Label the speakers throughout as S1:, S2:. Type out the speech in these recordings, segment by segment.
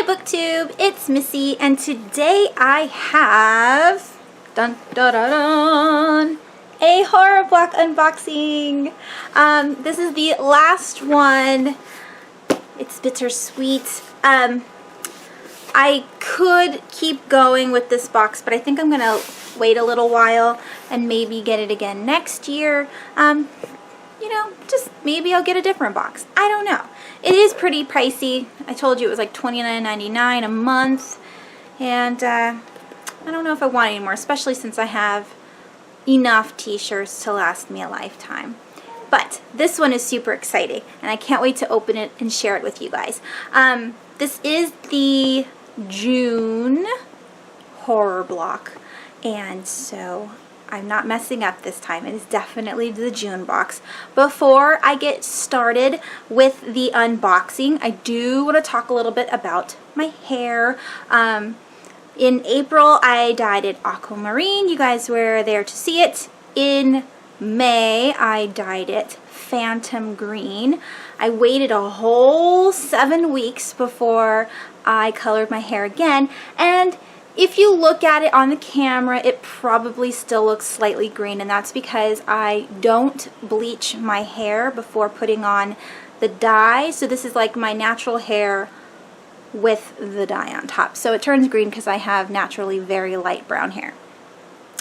S1: Hi BookTube, it's Missy, and today I have dun, dun, dun, dun, a Horrorblock unboxing. This is the last one. It's bittersweet. I could keep going with this box, but I think I'm gonna wait a little while and maybe get it again next year. You know, just maybe I'll get a different box. I don't know. It is pretty pricey. I told you it was like $29.99 a month, and I don't know if I want any more, especially since I have enough t-shirts to last me a lifetime. But this one is super exciting, and I can't wait to open it and share it with you guys. This is the June Horrorblock, and so I'm not messing up this time. It is definitely the June box. Before I get started with the unboxing, I do want to talk a little bit about my hair. In April, I dyed it aquamarine. You guys were there to see it. In May, I dyed it phantom green. I waited a whole 7 weeks before I colored my hair again, and if you look at it on the camera, it probably still looks slightly green, and that's because I don't bleach my hair before putting on the dye. So this is like my natural hair with the dye on top. So it turns green because I have naturally very light brown hair.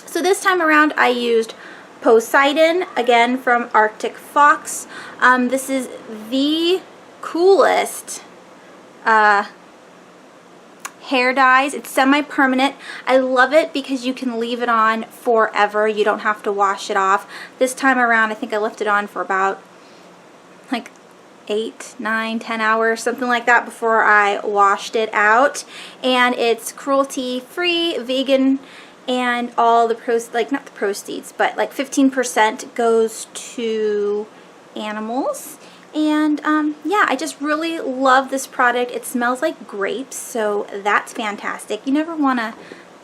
S1: So this time around I used Poseidon, again from Arctic Fox. This is the coolest hair dyes. It's semi-permanent. I love it because you can leave it on forever. You don't have to wash it off. This time around I think I left it on for about like 8, 9, 10 hours, something like that, before I washed it out. And it's cruelty free, vegan, and all the not the proceeds, but like 15% goes to animals. And yeah, I just really love this product. It smells like grapes, so that's fantastic. You never want to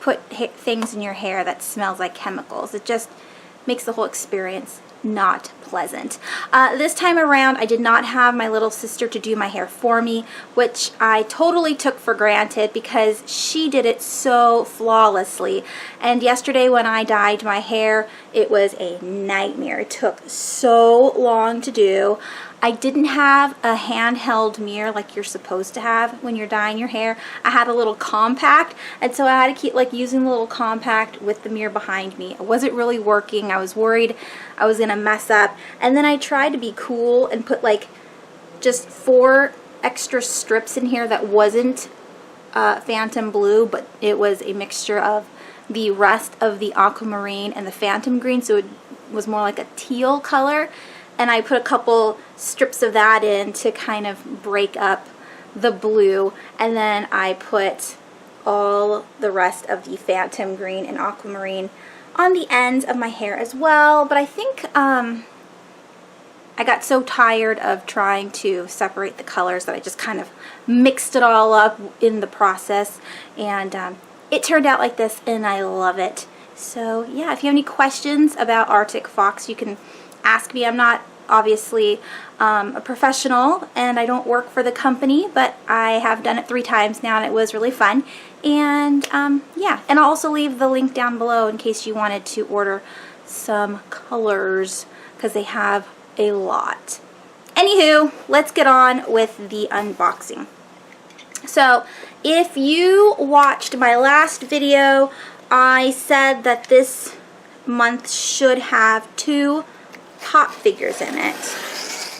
S1: put things in your hair that smells like chemicals. It just makes the whole experience not pleasant. This time around I did not have my little sister to do my hair for me, which I totally took for granted because she did it so flawlessly. And yesterday when I dyed my hair, it was a nightmare. It took so long to do. I didn't have a handheld mirror like you're supposed to have when you're dyeing your hair. I had a little compact, and so I had to keep like using the little compact with the mirror behind me. It wasn't really working. I was worried I was gonna mess up. And then I tried to be cool and put like just 4 extra strips in here that wasn't phantom blue, but it was a mixture of the rest of the aquamarine and the phantom green, so it was more like a teal color. And I put a couple strips of that in to kind of break up the blue, and then I put all the rest of the phantom green and aquamarine on the ends of my hair as well. But I think I got so tired of trying to separate the colors that I just kind of mixed it all up in the process, and it turned out like this, and I love it. So yeah, if you have any questions about Arctic Fox, you can ask me. I'm not obviously a professional, and I don't work for the company, but I have done it 3 times now, and it was really fun. And yeah, and I'll also leave the link down below in case you wanted to order some colors, because they have a lot. Anywho, let's get on with the unboxing. So if you watched my last video, I said that this month should have 2 pop figures in it.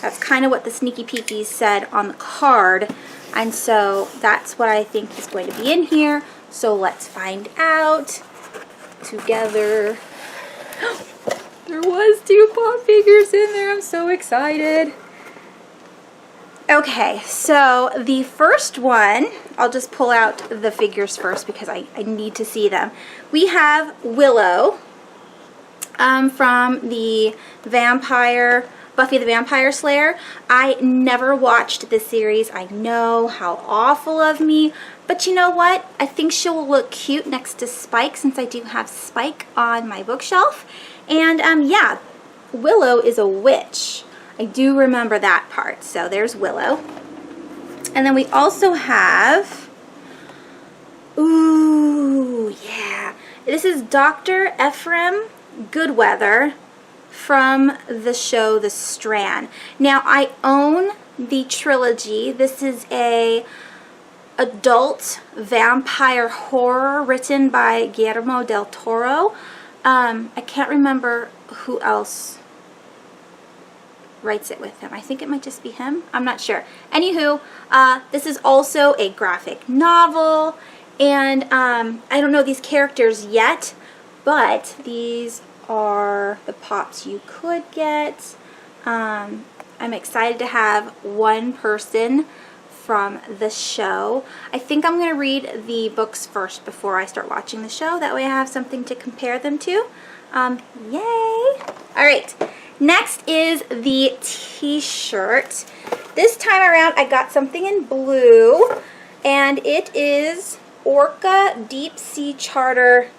S1: That's kind of what the sneaky peekies said on the card, and so that's what I think is going to be in here. So let's find out together. There was 2 pop figures in there. I'm so excited. Okay, so the first one, I'll just pull out the figures first because I need to see them. We have Willow from the Buffy the Vampire Slayer. I never watched this series. I know, how awful of me, but you know what? I think she will look cute next to Spike, since I do have Spike on my bookshelf. And yeah, Willow is a witch. I do remember that part. So there's Willow. And then we also have Ooh, yeah. This is Dr. Ephraim Goodweather from the show The Strand. Now, I own the trilogy. This is a adult vampire horror written by Guillermo del Toro. I can't remember who else writes it with him. I think it might just be him. I'm not sure. Anywho, this is also a graphic novel, and I don't know these characters yet, but these are the pops you could get. I'm excited to have one person from the show. I think I'm going to read the books first before I start watching the show. That way I have something to compare them to. Yay! Alright, next is the t-shirt. This time around I got something in blue, and it is Orca Deep Sea Charter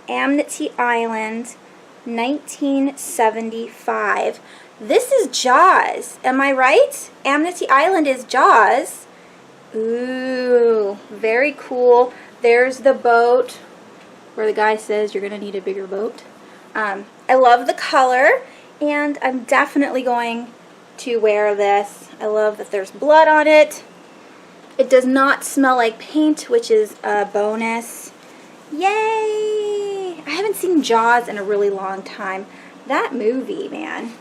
S1: Amity Island 1975. This is Jaws. Am I right? Amity Island is Jaws. Ooh, very cool. There's the boat where the guy says you're going to need a bigger boat. I love the color, and I'm definitely going to wear this. I love that there's blood on it. It does not smell like paint, which is a bonus. Yay! I haven't seen Jaws in a really long time. That movie, man,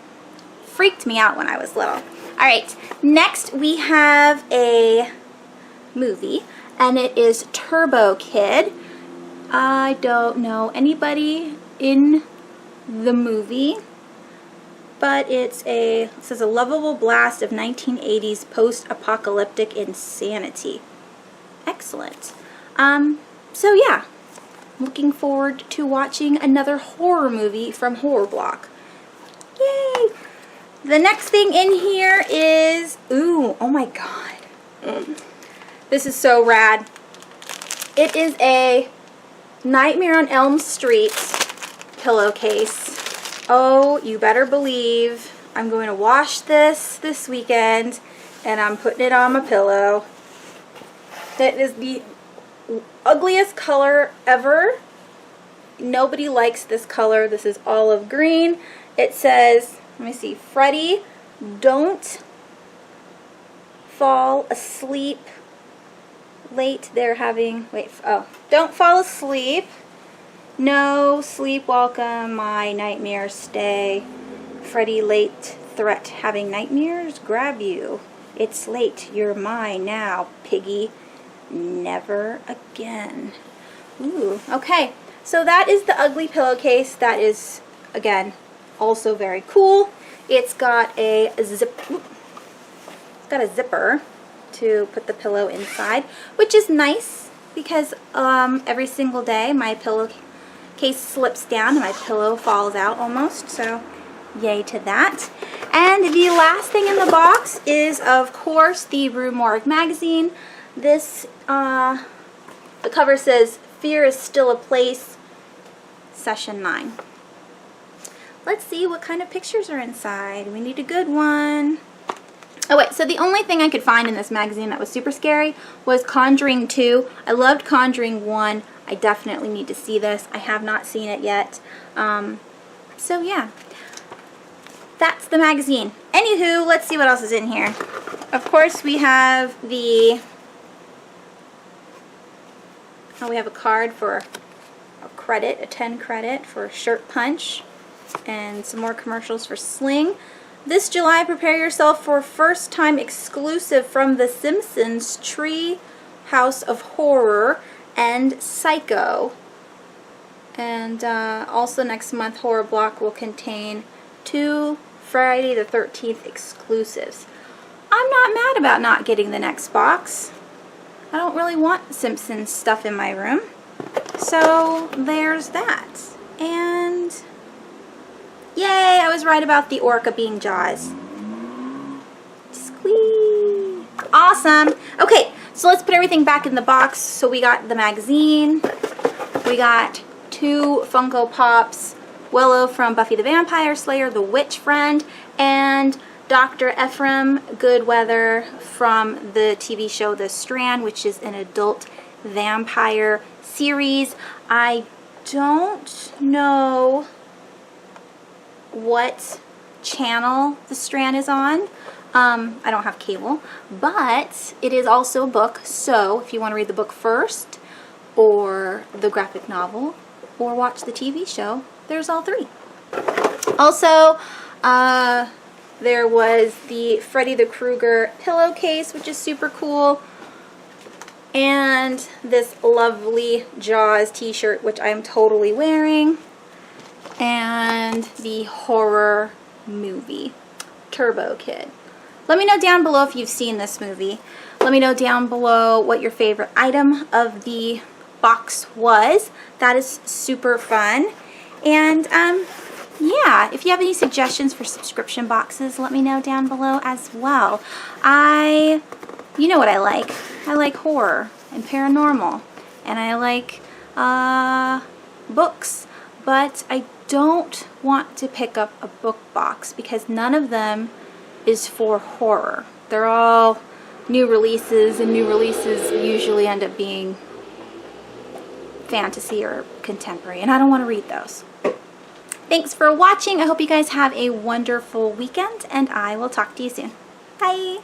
S1: freaked me out when I was little. Alright, next we have a movie, and it is Turbo Kid. I don't know anybody in the movie, but it says a lovable blast of 1980s post-apocalyptic insanity. Excellent. So yeah, looking forward to watching another horror movie from Horrorblock. Yay! The next thing in here is, ooh, oh my god. This is so rad. It is a Nightmare on Elm Street pillowcase. Oh, you better believe I'm going to wash this weekend, and I'm putting it on my pillow. That is the ugliest color ever. Nobody likes this color. This is olive green. It says, let me see, Freddy, don't fall asleep late. They're having, don't fall asleep. No sleep welcome, my nightmares stay. Freddy late threat, having nightmares grab you. It's late, you're mine now, piggy. Never again. Ooh, okay. So that is the ugly pillowcase. That is, again, also very cool. It's got a zipper to put the pillow inside, which is nice because every single day my pillowcase slips down and my pillow falls out almost, so yay to that. And the last thing in the box is, of course, the Rue Morgue magazine. This, the cover says, Fear is Still a Place, Session 9. Let's see what kind of pictures are inside. We need a good one. Oh wait, so the only thing I could find in this magazine that was super scary was Conjuring 2. I loved Conjuring 1. I definitely need to see this. I have not seen it yet. So yeah, that's the magazine. Anywho, let's see what else is in here. Of course, we have the... we have a card for a credit, a 10 credit for Shirt Punch, and some more commercials for Sling. This July, prepare yourself for first time exclusive from The Simpsons, Tree House of Horror and Psycho. And also next month, Horrorblock will contain 2 Friday the 13th exclusives. I'm not mad about not getting the next box. I don't really want Simpsons stuff in my room. So there's that. And yay, I was right about the orca being Jaws. Squeeze. Awesome. Okay, so let's put everything back in the box. So we got the magazine. We got 2 Funko Pops. Willow from Buffy the Vampire Slayer, The Witch Friend, and Dr. Ephraim Goodweather from the TV show The Strand, which is an adult vampire series. I don't know what channel the strand is on. I don't have cable, but it is also a book, so if you want to read the book first, or the graphic novel, or watch the TV show, there's all three. Also, there was the Freddy the Krueger pillowcase, which is super cool, and this lovely Jaws t-shirt, which I'm totally wearing, and the horror movie, Turbo Kid. Let me know down below if you've seen this movie. Let me know down below what your favorite item of the box was. That is super fun. And yeah, if you have any suggestions for subscription boxes, let me know down below as well. You know what I like. I like horror and paranormal, and I like books, but I don't want to pick up a book box because none of them is for horror. They're all new releases, and new releases usually end up being fantasy or contemporary, and I don't want to read those. Thanks for watching. I hope you guys have a wonderful weekend, and I will talk to you soon. Bye!